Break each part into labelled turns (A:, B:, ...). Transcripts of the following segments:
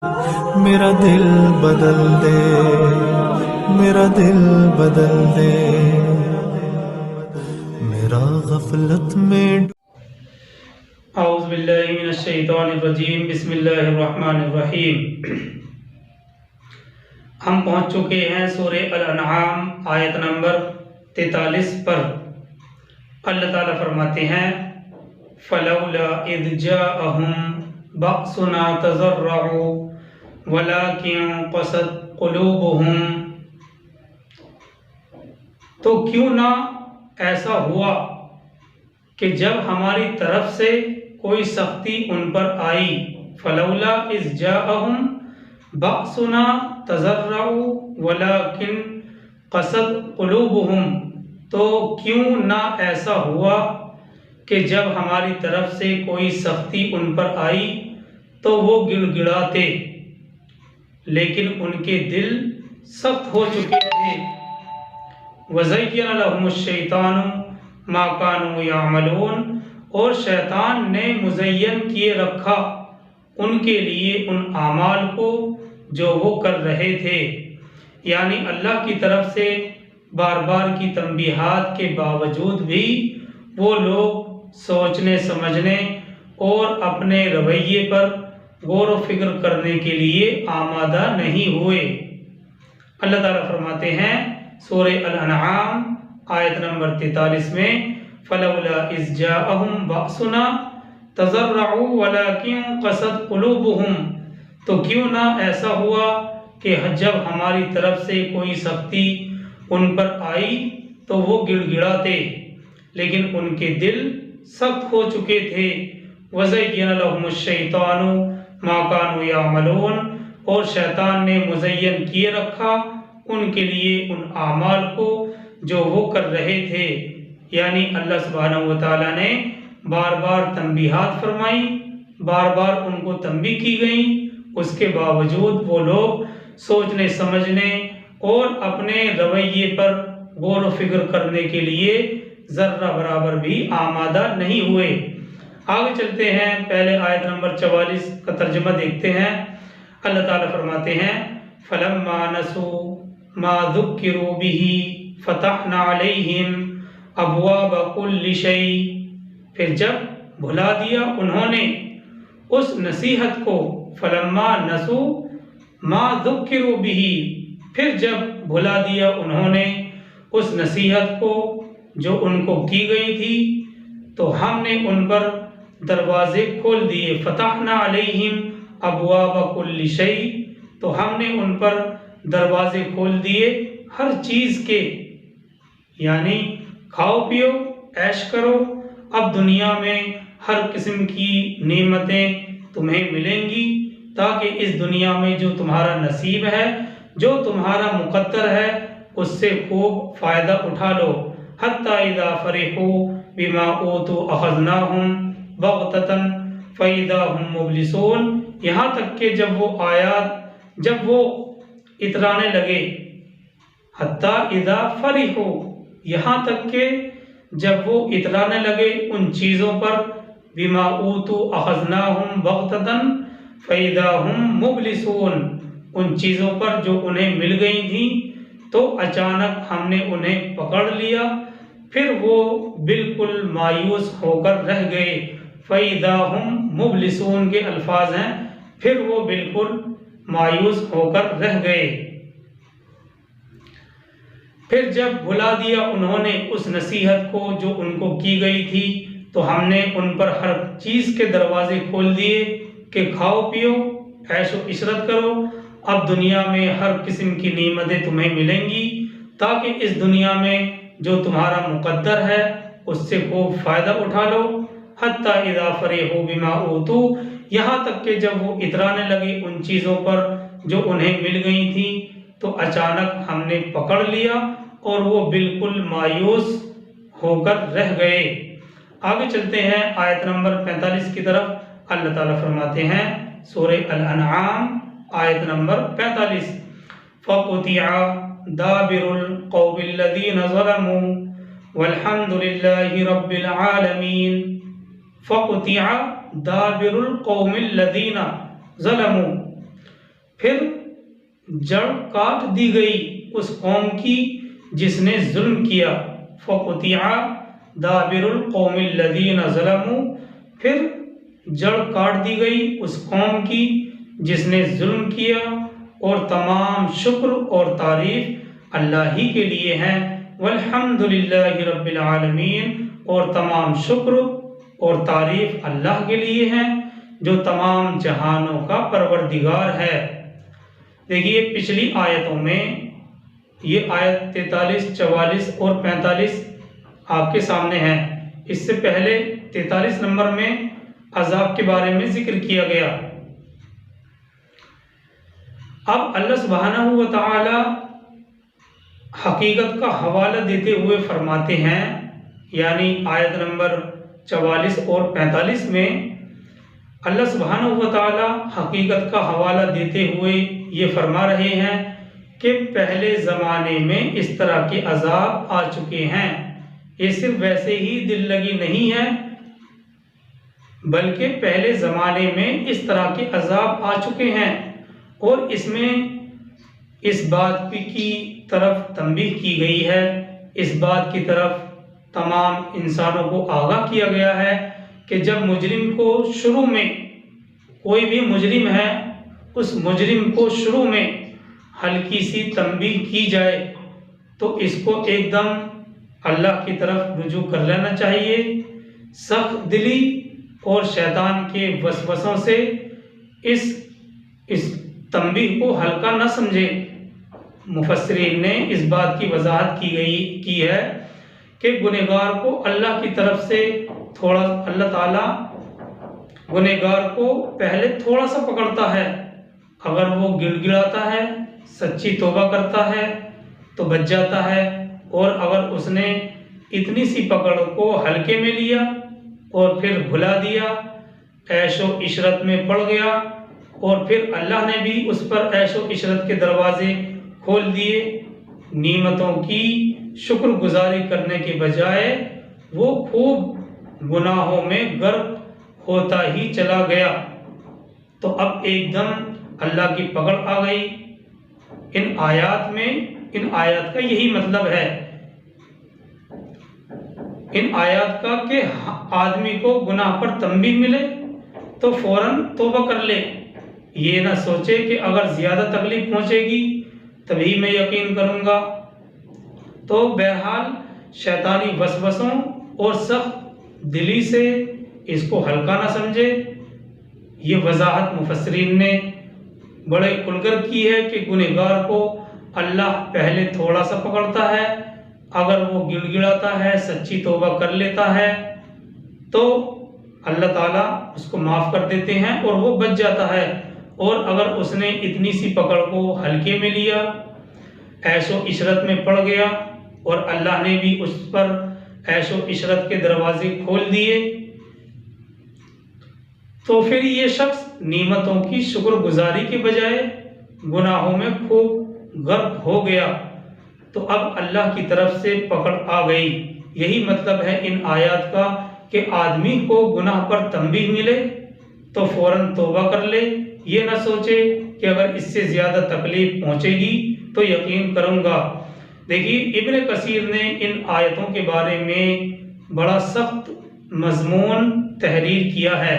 A: میرا دل بدل دے، میرا دل بدل دے، میرا غفلت میں
B: اعوذ باللہ من الشیطان الرجیم، بسم اللہ الرحمن الرحیم۔ ہم پہنچ چکے ہیں سورہ الانعام آیت نمبر 43 پر۔ اللہ تعالیٰ فرماتے ہیں فَلَوْلَا إِذْ جَاءَهُمْ بَأْسُنَا تَضَرَّعُوا وَلَكِنْ قَسَتْ قُلُوبُهُمْ، تو کیوں نہ ایسا ہوا کہ جب ہماری طرف سے کوئی سختی ان پر آئی، فلولا اذ جاءہم بأسنا تضرعوا ولکن قست قلوبہم، تو کیوں نہ ایسا ہوا کہ جب ہماری طرف سے کوئی سختی ان پر آئی تو وہ گڑ گڑاتے لیکن ان کے دل سخت ہو چکے تھے۔ وَزَيَّنَ لَهُمُ الشَّيْطَانُ مَا كَانُوا يَعْمَلُونَ، اور شیطان نے مزین کیے رکھا ان کے لیے ان اعمال کو جو وہ کر رہے تھے، یعنی اللہ کی طرف سے بار بار کی تنبیہات کے باوجود بھی وہ لوگ سوچنے سمجھنے اور اپنے رویے پر غور و فکر کرنے کے لیے آمادہ نہیں ہوئے۔ اللہ تعالیٰ فرماتے ہیں سورہ الانعام آیت نمبر 43 میں فَلَوْلَا إِذْ جَاءَهُمْ بَأْسُنَا تَضَرَّعُوا وَلَكِنْ قَسَتْ قُلُوبُهُمْ، تو کیوں نہ ایسا ہوا کہ جب ہماری طرف سے کوئی سختی ان پر آئی تو وہ گڑ گڑاتے لیکن ان کے دل سخت ہو چکے تھے۔ وَزَيَّنَ لَهُمُ الشَّيْطَانُ مَا كَانُوا يَعْمَلُونَ، اور شیطان نے مزین کیے رکھا ان کے لیے ان اعمال کو جو وہ کر رہے تھے، یعنی اللہ سبحانہ وتعالیٰ نے بار بار تنبیہات فرمائی، بار بار ان کو تنبیہ کی گئیں، اس کے باوجود وہ لوگ سوچنے سمجھنے اور اپنے رویے پر غور و فکر کرنے کے لیے ذرہ برابر بھی آمادہ نہیں ہوئے۔ آگے چلتے ہیں، پہلے آیت نمبر 44 کا ترجمہ دیکھتے ہیں۔ اللہ تعالیٰ فرماتے ہیں فَلَمَّا نَسُوا مَا ذُكِّرُوا بِهِ فَتَحْنَا عَلَيْهِمْ أَبْوَابَ كُلِّ شَيْءٍ، پھر جب بھلا دیا انہوں نے اس نصیحت کو، فَلَمَّا نَسُوا مَا ذُكِّرُوا بِهِ، پھر جب بھلا دیا انہوں نے اس نصیحت کو جو ان کو کی گئی تھی، تو ہم نے ان پر دروازے کھول دیے، فَتَحْنَا عَلَيْهِمْ أَبْوَابَ كُلِّ شَيْءٍ، تو ہم نے ان پر دروازے کھول دیے ہر چیز کے، یعنی کھاؤ پیو عیش کرو، اب دنیا میں ہر قسم کی نعمتیں تمہیں ملیں گی، تاکہ اس دنیا میں جو تمہارا نصیب ہے، جو تمہارا مقدر ہے، اس سے خوب فائدہ اٹھا لو۔ حَتَّى إِذَا فَرِحُوا بِمَا أُوتُوا أَخَذْنَاهُمْ بَغْتَةً فَإِذَا هُمْ مُبْلِسُونَ، یہاں تک کہ جب وہ آیات جب وہ اترانے لگے، حَتَّى إِذَا فَرِحُوا، یہاں تک کہ جب وہ اترانے لگے ان چیزوں پر، بِمَا أُوتُوا أَخَذْنَاهُمْ بَغْتَةً فَإِذَا هُمْ مُبْلِسُونَ، ان چیزوں پر جو انہیں مل گئی تھیں تو اچانک ہم نے انہیں پکڑ لیا، پھر وہ بالکل مایوس ہو کر رہ گئے۔ فَإِذَا هُمْ مُبْلِسُونَ کے الفاظ ہیں، پھر وہ بالکل مایوس ہو کر رہ گئے۔ پھر جب بھلا دیا انہوں نے اس نصیحت کو جو ان کو کی گئی تھی، تو ہم نے ان پر ہر چیز کے دروازے کھول دیے کہ کھاؤ پیو عیش و عشرت کرو، اب دنیا میں ہر قسم کی نعمتیں تمہیں ملیں گی، تاکہ اس دنیا میں جو تمہارا مقدر ہے اس سے خوب فائدہ اٹھا لو۔ حَتَّى إِذَا فَرِحُوا بِمَا أُوتُوا، یہاں تک کہ جب وہ اترانے لگے ان چیزوں پر جو انہیں مل گئی تھیں تو اچانک ہم نے پکڑ لیا اور وہ بالکل مایوس ہو کر رہ گئے۔ آگے چلتے ہیں آیت نمبر 45 کی طرف۔ اللہ تعالیٰ فرماتے ہیں سورہ الانعام آیت نمبر 45 فَقُطِعَ دَابِرُ الْقَوْمِ الَّذِينَ ظَلَمُوا وَالْحَمْدُ لِلَّهِ رَبِّ الْعَالَمِينَ۔ فَقُطِعَ دَابِرُ الْقَوْمِ الَّذِينَ ظَلَمُوا، پھر جڑ کاٹ دی گئی اس قوم کی جس نے ظلم کیا، فَقُطِعَ دَابِرُ الْقَوْمِ الَّذِينَ ظَلَمُوا، پھر جڑ کاٹ دی گئی اس قوم کی جس نے ظلم کیا، اور تمام شکر اور تعریف اللہ ہی کے لیے ہیں، والحمد للہ رب العالمین، اور تمام شکر اور تعریف اللہ کے لیے ہیں جو تمام جہانوں کا پروردگار ہے۔ دیکھیے پچھلی آیتوں میں یہ آیت 43، 44 اور 45 آپ کے سامنے ہیں۔ اس سے پہلے 43 نمبر میں عذاب کے بارے میں ذکر کیا گیا۔ اب اللہ سبحانہ و تعالی حقیقت کا حوالہ دیتے ہوئے فرماتے ہیں، یعنی آیت نمبر 44 اور 45 میں اللہ سبحانہ و تعالی حقیقت کا حوالہ دیتے ہوئے یہ فرما رہے ہیں کہ پہلے زمانے میں اس طرح کے عذاب آ چکے ہیں۔ یہ صرف ویسے ہی دل لگی نہیں ہے، بلکہ پہلے زمانے میں اس طرح کے عذاب آ چکے ہیں، اور اس میں اس بات کی طرف تنبیہ کی گئی ہے، اس بات کی طرف تمام انسانوں کو آگاہ کیا گیا ہے کہ جب مجرم کو شروع میں، کوئی بھی مجرم ہے، اس مجرم کو شروع میں ہلکی سی تنبیہ کی جائے تو اس کو ایک دم اللہ کی طرف رجوع کر لینا چاہیے، سخت دلی اور شیطان کے وسوسوں سے اس تنبیہ کو ہلکا نہ سمجھے۔ مفسرین نے اس بات کی وضاحت کی ہے کہ گنہگار کو اللہ کی طرف سے اللہ تعالیٰ گنہگار کو پہلے تھوڑا سا پکڑتا ہے، اگر وہ گڑ گڑاتا ہے، سچی توبہ کرتا ہے تو بچ جاتا ہے، اور اگر اس نے اتنی سی پکڑ کو ہلکے میں لیا اور پھر بھلا دیا، عیش و عشرت میں پڑ گیا، اور پھر اللہ نے بھی اس پر عیش و عشرت کے دروازے کھول دیے، نعمتوں کی شکر گزاری کرنے کے بجائے وہ خوب گناہوں میں غرق ہوتا ہی چلا گیا، تو اب ایک دم اللہ کی پکڑ آ گئی۔ ان آیات کا یہی مطلب ہے، ان آیات کا کہ آدمی کو گناہ پر تنبیہ ملے تو فوراً توبہ کر لے، یہ نہ سوچے کہ اگر زیادہ تکلیف پہنچے گی تبھی میں یقین کروں گا۔ تو بہرحال شیطانی وسوسوں اور سخت دلی سے اس کو ہلکا نہ سمجھے۔ یہ وضاحت مفسرین نے بڑے کھل کر کی ہے کہ گنہگار کو اللہ پہلے تھوڑا سا پکڑتا ہے، اگر وہ گڑ گڑاتا ہے، سچی توبہ کر لیتا ہے تو اللہ تعالیٰ اس کو معاف کر دیتے ہیں اور وہ بچ جاتا ہے، اور اگر اس نے اتنی سی پکڑ کو ہلکے میں لیا، عیش و عشرت میں پڑ گیا، اور اللہ نے بھی اس پر عیش و عشرت کے دروازے کھول دیے، تو پھر یہ شخص نعمتوں کی شکر گزاری کے بجائے گناہوں میں خوب غرق ہو گیا، تو اب اللہ کی طرف سے پکڑ آ گئی۔ یہی مطلب ہے ان آیات کا کہ آدمی کو گناہ پر تنبیہ ملے تو فوراً توبہ کر لے، یہ نہ سوچے کہ اگر اس سے زیادہ تکلیف پہنچے گی تو یقین کروں گا۔ دیکھیے ابن کثیر نے ان آیتوں کے بارے میں بڑا سخت مضمون تحریر کیا ہے۔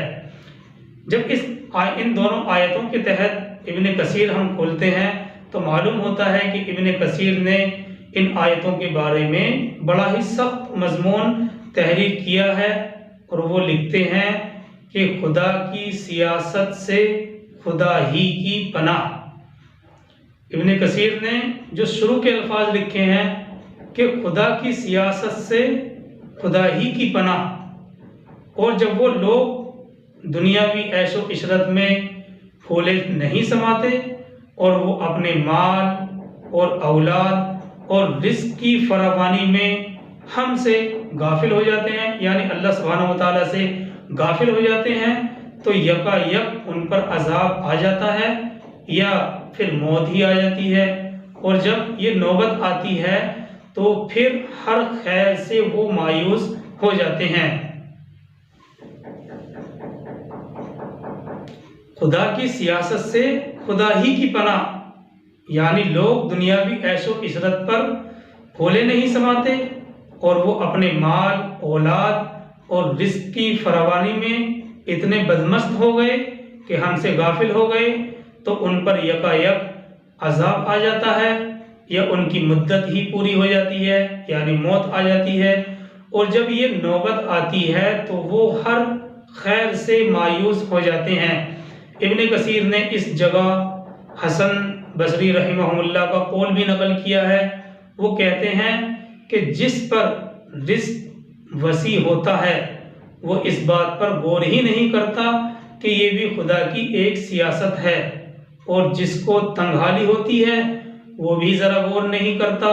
B: جب ان دونوں آیتوں کے تحت ابن کثیر ہم کھولتے ہیں تو معلوم ہوتا ہے کہ ابن کثیر نے ان آیتوں کے بارے میں بڑا ہی سخت مضمون تحریر کیا ہے، اور وہ لکھتے ہیں کہ خدا کی سیاست سے خدا ہی کی پناہ۔ ابن کثیر نے جو شروع کے الفاظ لکھے ہیں کہ خدا کی سیاست سے خدا ہی کی پناہ، اور جب وہ لوگ دنیاوی عیش و عشرت میں پھولے نہیں سماتے اور وہ اپنے مال اور اولاد اور رزق کی فراوانی میں ہم سے غافل ہو جاتے ہیں، یعنی اللہ سبحانہ و تعالیٰ سے غافل ہو جاتے ہیں، تو یکا یک ان پر عذاب آ جاتا ہے یا پھر موت ہی آ جاتی ہے، اور جب یہ نوبت آتی ہے تو پھر ہر خیر سے وہ مایوس ہو جاتے ہیں۔ خدا کی سیاست سے خدا ہی کی پناہ، یعنی لوگ دنیاوی عیش و عشرت پر پھولے نہیں سماتے اور وہ اپنے مال، اولاد اور رزق کی فراوانی میں اتنے بدمست ہو گئے کہ ہم سے غافل ہو گئے تو ان پر یکایک عذاب آ جاتا ہے یا ان کی مدت ہی پوری ہو جاتی ہے، یعنی موت آ جاتی ہے، اور جب یہ نوبت آتی ہے تو وہ ہر خیر سے مایوس ہو جاتے ہیں۔ ابن کثیر نے اس جگہ حسن بصری رحمہ اللہ کا قول بھی نقل کیا ہے۔ وہ کہتے ہیں کہ جس پر رزق وسیع ہوتا ہے وہ اس بات پر غور ہی نہیں کرتا کہ یہ بھی خدا کی ایک سیاست ہے، اور جس کو تنگحالی ہوتی ہے وہ بھی ذرا غور نہیں کرتا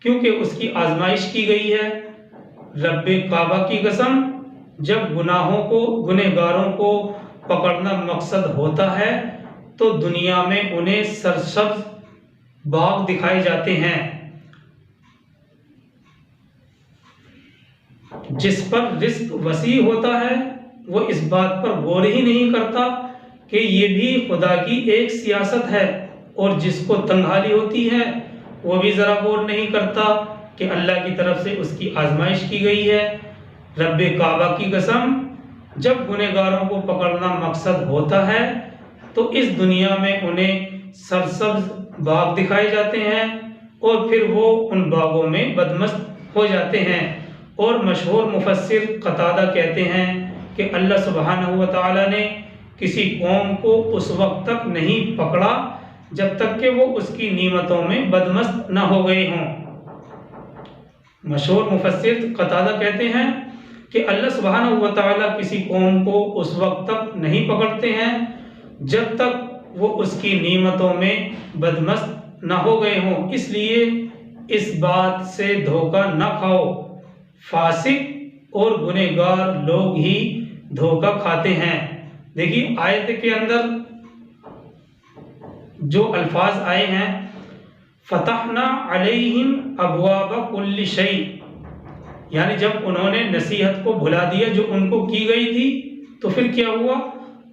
B: کیونکہ اس کی آزمائش کی گئی ہے۔ رب کعبہ کی قسم، جب گنہگاروں کو پکڑنا مقصد ہوتا ہے تو دنیا میں انہیں سرسبز باغ دکھائے جاتے ہیں، جس پر رزق وسیع ہوتا ہے وہ اس بات پر غور ہی نہیں کرتا کہ یہ بھی خدا کی ایک سیاست ہے، اور جس کو تنگحالی ہوتی ہے وہ بھی ذرا غور نہیں کرتا کہ اللہ کی طرف سے اس کی آزمائش کی گئی ہے۔ رب کعبہ کی قسم، جب گنہگاروں کو پکڑنا مقصد ہوتا ہے تو اس دنیا میں انہیں سرسبز باغ دکھائے جاتے ہیں اور پھر وہ ان باغوں میں بدمست ہو جاتے ہیں۔ اور مشہور مفسر قتادہ کہتے ہیں کہ اللہ سبحانہ و تعالی نے کسی قوم کو اس وقت تک نہیں پکڑا جب تک کہ وہ اس کی نعمتوں میں بدمست نہ ہو گئے ہوں۔ مشہور مفسر قتادہ کہتے ہیں کہ اللہ سبحانہ و تعالی کسی قوم کو اس وقت تک نہیں پکڑتے ہیں جب تک وہ اس کی نعمتوں میں بدمست نہ ہو گئے ہوں، اس لیے اس بات سے دھوکہ نہ کھاؤ، فاسق اور گنہگار لوگ ہی دھوکہ کھاتے ہیں۔ دیکھیے آیت کے اندر جو الفاظ آئے ہیں، فتحنا علیہم ابواب کل شیء، یعنی جب انہوں نے نصیحت کو بھلا دیا جو ان کو کی گئی تھی تو پھر کیا ہوا؟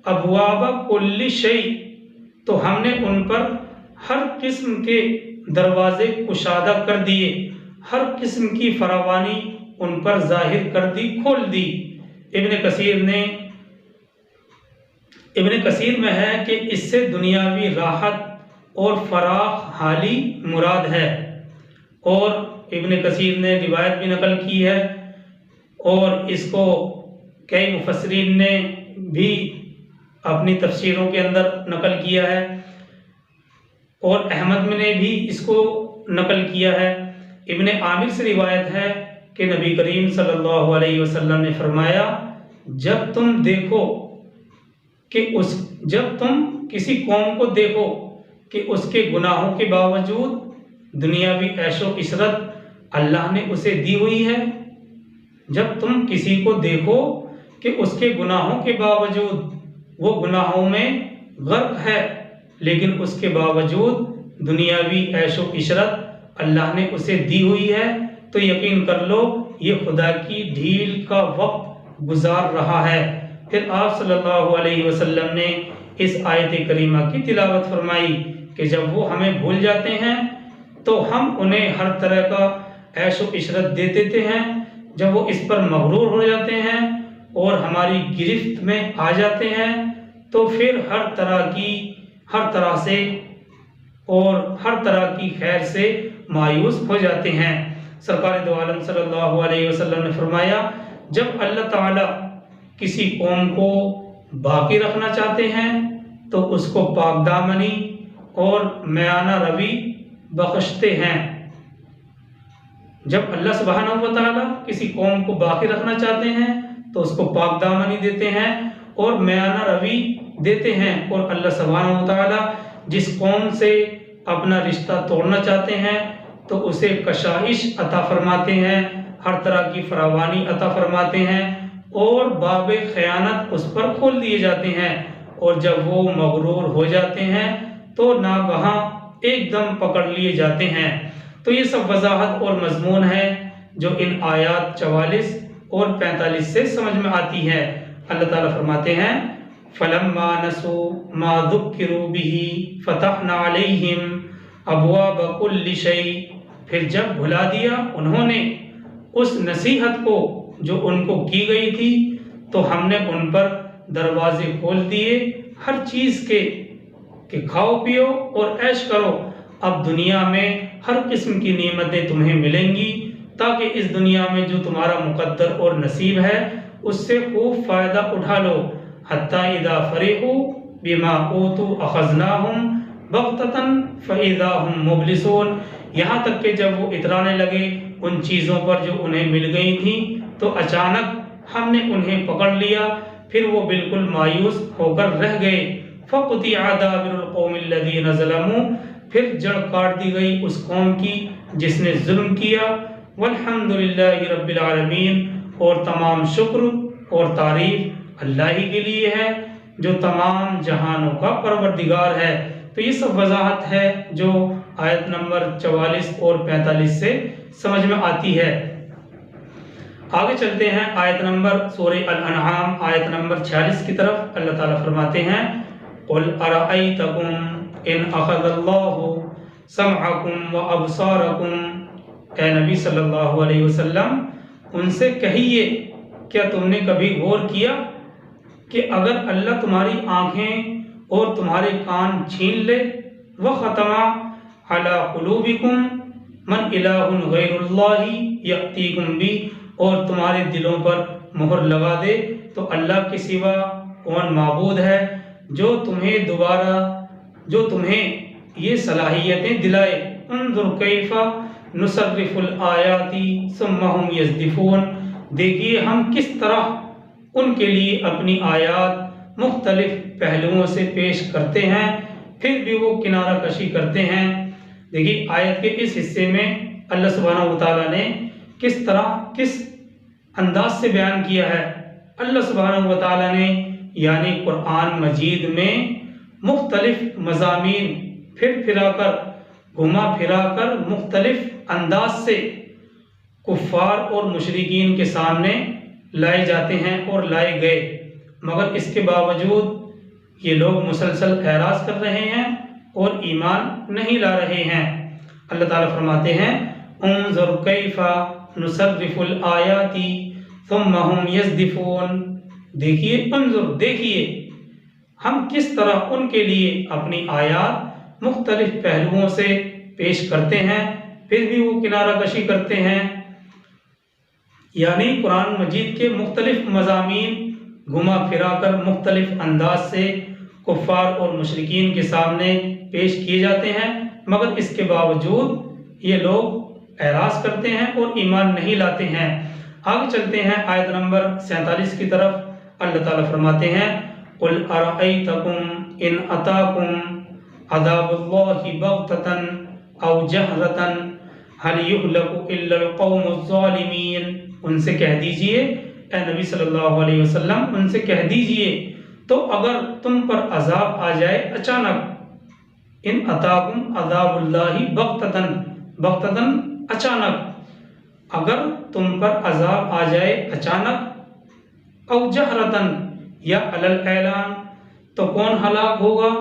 B: ابواب کل شیء، تو ہم نے ان پر ہر قسم کے دروازے کشادہ کر دیے، ہر قسم کی فراوانی ان پر ظاہر کر دی، کھول دی۔ ابن کثیر میں ہے کہ اس سے دنیاوی راحت اور فراخ حالی مراد ہے، اور ابن کثیر نے روایت بھی نقل کی ہے اور اس کو کئی مفسرین نے بھی اپنی تفسیروں کے اندر نقل کیا ہے، اور احمد نے بھی اس کو نقل کیا ہے۔ ابن عامر سے روایت ہے کہ نبی کریم صلی اللہ علیہ وسلم نے فرمایا، جب تم کسی قوم کو دیکھو کہ اس کے گناہوں کے باوجود دنیاوی عیش و عشرت اللہ نے اسے دی ہوئی ہے، جب تم کسی کو دیکھو کہ اس کے گناہوں کے باوجود وہ گناہوں میں غرق ہے لیکن اس کے باوجود دنیاوی عیش و عشرت اللہ نے اسے دی ہوئی ہے، تو یقین کر لو یہ خدا کی ڈھیل کا وقت گزار رہا ہے۔ پھر آپ صلی اللہ علیہ وسلم نے اس آیت کریمہ کی تلاوت فرمائی کہ جب وہ ہمیں بھول جاتے ہیں تو ہم انہیں ہر طرح کا عیش و عشرت دے دیتے ہیں، جب وہ اس پر مغرور ہو جاتے ہیں اور ہماری گرفت میں آ جاتے ہیں تو پھر ہر طرح سے اور ہر طرح کی خیر سے مایوس ہو جاتے ہیں۔ سرکار دو عالم صلی اللہ علیہ وسلم نے فرمایا، جب اللہ تعالی کسی قوم کو باقی رکھنا چاہتے ہیں تو اس کو پاک دامنی اور میانہ روی بخشتے ہیں۔ جب اللہ سبحانہ و تعالی کسی قوم کو باقی رکھنا چاہتے ہیں تو اس کو پاک دامنی دیتے ہیں اور میانہ روی دیتے ہیں، اور اللہ سبحانہ و تعالی جس قوم سے اپنا رشتہ توڑنا چاہتے ہیں تو اسے کشائش عطا فرماتے ہیں، ہر طرح کی فراوانی عطا فرماتے ہیں، اور باب خیانت اس پر کھول دیے جاتے ہیں، اور جب وہ مغرور ہو جاتے ہیں تو ناگہاں ایک دم پکڑ لیے جاتے ہیں۔ تو یہ سب وضاحت اور مضمون ہے جو ان آیات 44 اور 45 سے سمجھ میں آتی ہے۔ اللہ تعالیٰ فرماتے ہیں فلما نسوا ما ذکروا به فتحنا علیہم ابواب کل شیء، پھر جب بھلا دیا انہوں نے اس نصیحت کو جو ان کو کی گئی تھی تو ہم نے ان پر دروازے کھول دیے ہر چیز کے کہ کھاؤ پیو اور عیش کرو، اب دنیا میں ہر قسم کی نعمتیں تمہیں ملیں گی تاکہ اس دنیا میں جو تمہارا مقدر اور نصیب ہے اس سے خوب فائدہ اٹھا لو۔ حتی اذا فرحوا بما اوتوا اخذناہم بغتۃ فاذا ہم مبلسون، یہاں تک کہ جب وہ اترانے لگے ان چیزوں پر جو انہیں مل گئی تھیں تو اچانک ہم نے انہیں پکڑ لیا، پھر وہ بالکل مایوس ہو کر رہ گئے۔ فَقُطِعَ دَابِرُ الْقَوْمِ الَّذِينَ ظَلَمُوا، پھر جڑ کاٹ دی گئی اس قوم کی جس نے ظلم کیا۔ وَالْحَمْدُ لِلَّهِ رَبِّ الْعَالَمِينَ، اور تمام شکر اور تعریف اللہ ہی کے لیے ہے جو تمام جہانوں کا پروردگار ہے۔ تو یہ سب وضاحت ہے جو آیت نمبر 44 اور 45 سے سمجھ میں آتی ہے۔ آگے چلتے ہیں آیت نمبر سورہ الانعام آیت نمبر 46 کی طرف۔ اللہ تعالیٰ فرماتے ہیں قُلْ أَرَأَيْتَكُمْ إِنْ أَخَذَ اللَّهُ سَمْعَكُمْ وَأَبْصَارَكُمْ، اے نبی صلی اللہ علیہ وسلم ان سے کہیے کیا تم نے کبھی غور کیا کہ اگر اللہ تمہاری آنکھیں اور تمہارے کان چھین لے، وَخَتَمَ عَلَى قُلُوبِكُمْ مَنْ إِلَٰهٌ غَيْرُ اللَّهِ يَأْتِيكُمْ بِهِ، اور تمہارے دلوں پر مہر لگا دے تو اللہ کے سوا کون معبود ہے جو تمہیں یہ صلاحیتیں دلائے۔ انظر کیف نصرف الآیات ثم هم یصدفون، دیکھیے ہم کس طرح ان کے لیے اپنی آیات مختلف پہلوؤں سے پیش کرتے ہیں پھر بھی وہ کنارہ کشی کرتے ہیں۔ دیکھیے آیت کے اس حصے میں اللہ سبحانہ وتعالیٰ نے کس طرح کس انداز سے بیان کیا ہے۔ اللہ سبحانہ وتعالیٰ نے یعنی قرآن مجید میں مختلف مضامین گھما پھرا کر مختلف انداز سے کفار اور مشرکین کے سامنے لائے جاتے ہیں اور لائے گئے، مگر اس کے باوجود یہ لوگ مسلسل اعراض کر رہے ہیں اور ایمان نہیں لا رہے ہیں۔ اللہ تعالیٰ فرماتے ہیں انظر کیف نصرف الآیات ثم هم یصدفون، دیکھیے انظر دیکھیے ہم کس طرح ان کے لیے اپنی آیات مختلف پہلوؤں سے پیش کرتے ہیں پھر بھی وہ کنارہ کشی کرتے ہیں۔ یعنی قرآن مجید کے مختلف مضامین گھما پھرا کر مختلف انداز سے کفار اور مشرکین کے سامنے پیش کیے جاتے ہیں، مگر اس کے باوجود یہ لوگ اعراض کرتے ہیں اور ایمان نہیں لاتے ہیں۔ آگے چلتے ہیں آیت نمبر 47 کی طرف۔ اللہ تعالیٰ فرماتے ہیں قُلْ أَرَأَيْتَكُمْ إِنْ أَتَاكُمْ عَذَابُ اللَّهِ بَغْتَةً أَوْ جَهْرَةً هَلْ يُهْلَكُ إِلَّا الْقَوْمُ الظَّالِمِينَ، ان سے کہہ دیجئے اے نبی صلی اللہ علیہ وسلم ان سے کہہ دیجئے تو اگر تم پر عذاب آ جائے اچانک، ان اتاکم عذاب اللہ بغتتاً اچانک، اگر تم پر عذاب آ جائے اچانک، او جہرتاً یا علی الاعلان، تو کون ہلاک ہوگا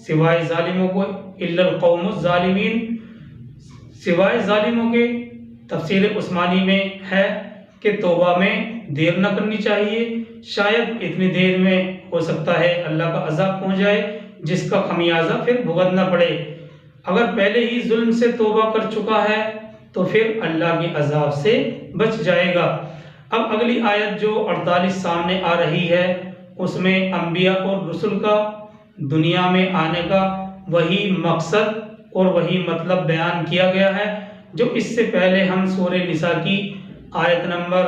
B: سوائے ظالموں کو، الا القوم الظالمین، سوائے ظالموں کے۔ تفسیر عثمانی میں ہے کہ توبہ میں دیر نہ کرنی چاہیے، شاید اتنی دیر میں ہو سکتا ہے اللہ کا عذاب پہنچ جائے جس کا خمیازہ پھر بھگتنا پڑے۔ اگر پہلے ہی ظلم سے توبہ کر چکا ہے تو پھر اللہ کے عذاب سے بچ جائے گا۔ اب اگلی آیت جو 48 سامنے آ رہی ہے اس میں انبیاء اور رسل کا دنیا میں آنے کا وہی مقصد اور وہی مطلب بیان کیا گیا ہے جو اس سے پہلے ہم سورہ نساء کی آیت نمبر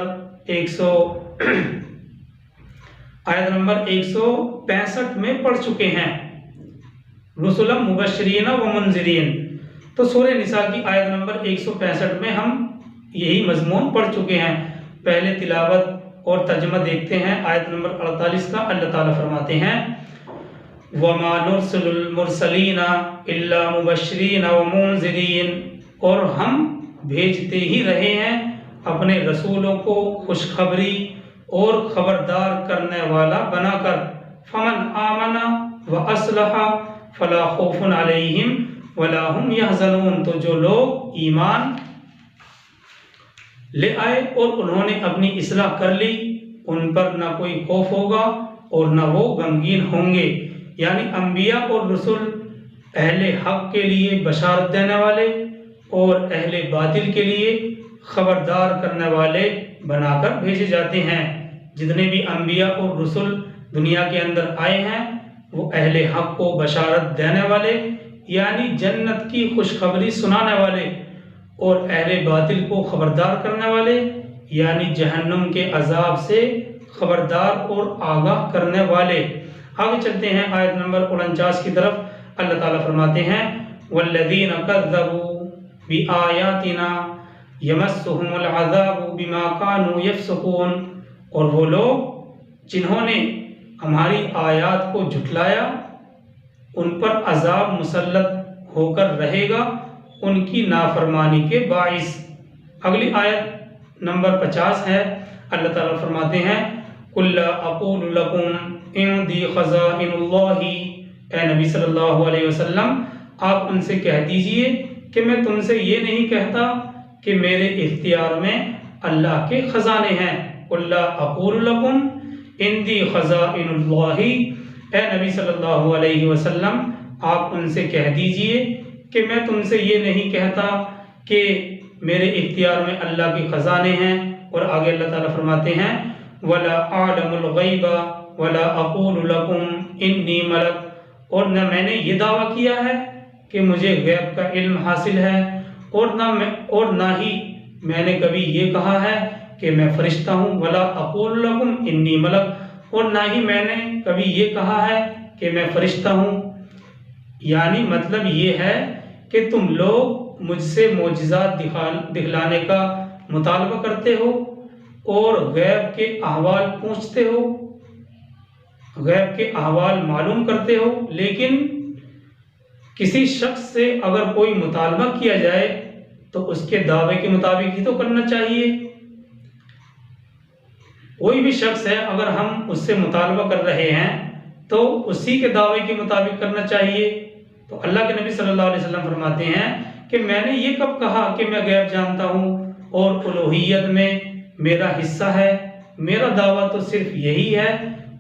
B: 165 میں پڑھ چکے ہیں، رسلا مبشرین و منذرین۔ تو سورہ نساء کی آیت نمبر 165 میں ہم یہی مضمون پڑھ چکے ہیں۔ پہلے تلاوت اور ترجمہ دیکھتے ہیں آیت نمبر 48 کا۔ اللہ تعالیٰ فرماتے ہیں وَمَا نُرْسِلُ الْمُرْسَلِينَ إِلَّا مُبَشِّرِينَ وَمُنذِرِينَ، اور ہم بھیجتے ہی رہے ہیں اپنے رسولوں کو خوشخبری اور خبردار کرنے والا بنا کر۔ فمن آمن واصلح فلا خوف علیہم ولا هم یحزنون، تو جو لوگ ایمان لے آئے اور انہوں نے اپنی اصلاح کر لی، ان پر نہ کوئی خوف ہوگا اور نہ وہ غمگین ہوں گے۔ یعنی انبیاء اور رسول اہل حق کے لیے بشارت دینے والے اور اہل باطل کے لیے خبردار کرنے والے بنا کر بھیجے جاتے ہیں۔ جتنے بھی انبیاء اور رسول دنیا کے اندر آئے ہیں وہ اہل حق کو بشارت دینے والے یعنی جنت کی خوشخبری سنانے والے، اور اہل باطل کو خبردار کرنے والے یعنی جہنم کے عذاب سے خبردار اور آگاہ کرنے والے۔ آگے چلتے ہیں آیت نمبر 49 کی طرف۔ اللہ تعالیٰ فرماتے ہیں والذین کذبوا بآیاتنا یمسهم العذاب بما كانوا یفسقون، اور وہ لوگ جنہوں نے ہماری آیات کو جھٹلایا ان پر عذاب مسلط ہو کر رہے گا ان کی نافرمانی کے باعث۔ اگلی آیت نمبر 50 ہے۔ اللہ تعالیٰ فرماتے ہیں قُلْ لَا أَقُولُ لَكُمْ عِنْدِي خَزَائِنُ اللَّهِ، اے نبی صلی اللہ علیہ وسلم آپ ان سے کہہ دیجئے کہ میں تم سے یہ نہیں کہتا کہ میرے اختیار میں اللہ کے خزانے ہیں۔ قُلْ لَا أَقُولُ لَكُمْ عِنْدِي خَزَائِنُ اللَّهِ، اے نبی صلی اللہ علیہ وسلم آپ ان سے کہہ دیجئے کہ میں تم سے یہ نہیں کہتا کہ میرے اختیار میں اللہ کے خزانے ہیں۔ اور آگے اللہ تعالیٰ فرماتے ہیں وَلَا أَعْلَمُ الْغَيْبَ وَلَا أَقُولُ لَكُمْ إِنِّي مَلَكٌ، اور نہ میں نے یہ دعویٰ کیا ہے کہ مجھے غیب کا علم حاصل ہے، اور نہ ہی میں نے کبھی یہ کہا ہے کہ میں فرشتہ ہوں۔ وَلَا أَقُولُ لَكُمْ إِنِّي مَلَكٌ، اور نہ ہی میں نے کبھی یہ کہا ہے کہ میں فرشتہ ہوں۔ یعنی مطلب یہ ہے کہ تم لوگ مجھ سے معجزات دکھلانے کا مطالبہ کرتے ہو اور غیب کے احوال پوچھتے ہو، غیب کے احوال معلوم کرتے ہو، لیکن کسی شخص سے اگر کوئی مطالبہ کیا جائے تو اس کے دعوے کے مطابق ہی تو کرنا چاہیے۔ کوئی بھی شخص ہے اگر ہم اس سے مطالبہ کر رہے ہیں تو اسی کے دعوے کے مطابق کرنا چاہیے۔ تو اللہ کے نبی صلی اللہ علیہ وسلم فرماتے ہیں کہ میں نے یہ کب کہا کہ میں غیب جانتا ہوں اور الوہیت میں میرا حصہ ہے؟ میرا دعویٰ تو صرف یہی ہے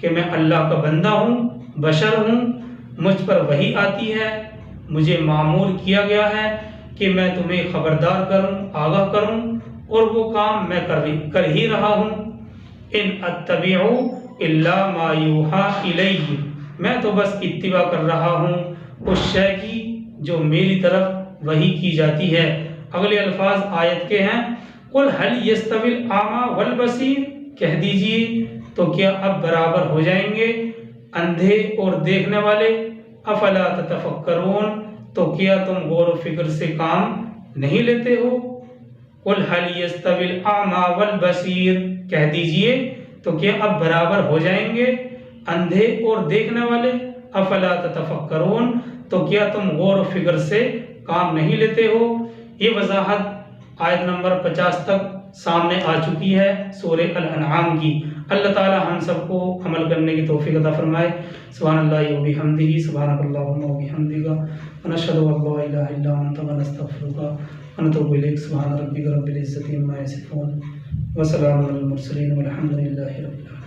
B: کہ میں اللہ کا بندہ ہوں، بشر ہوں، مجھ پر وحی آتی ہے، مجھے معمور کیا گیا ہے کہ میں تمہیں خبردار کروں، آگاہ کروں، اور وہ کام میں کر ہی رہا ہوں۔ ان اتبع الا ما یوحی الی، میں تو بس اتباع کر رہا ہوں اس شے کی جو میری طرف وحی کی جاتی ہے۔ اگلے الفاظ آیت کے ہیں قل هل یستوی الاعمی والبصیر، کہہ دیجئے تو کیا اب برابر ہو جائیں گے اندھے اور دیکھنے والے؟ افلا تتفکرون، تو کیا تم غور و فکر سے کام نہیں لیتے ہو؟ قل هل یستوی الاعمی والبصیر، کہہ دیجئے تو کیا اب برابر ہو جائیں گے اندھے اور دیکھنے والے؟ افلا تتفکرون، تو کیا تم غور و فکر سے کام نہیں لیتے ہو؟ یہ وضاحت آیت نمبر 50 تک سامنے آ چکی ہے سورہ الانعام کی۔ اللہ تعالی ہم سب کو عمل کرنے کی توفیق عطا فرمائے۔ سبحان اللہ و بحمدہ، سبحانک اللہم و بحمدک، ونشہد ان لا الہ الا انت ونستغفرک ونتوب الیک۔ سبحان ربک رب العزۃ عما یصفون وسلام علی المرسلین والحمد للہ رب العالمین۔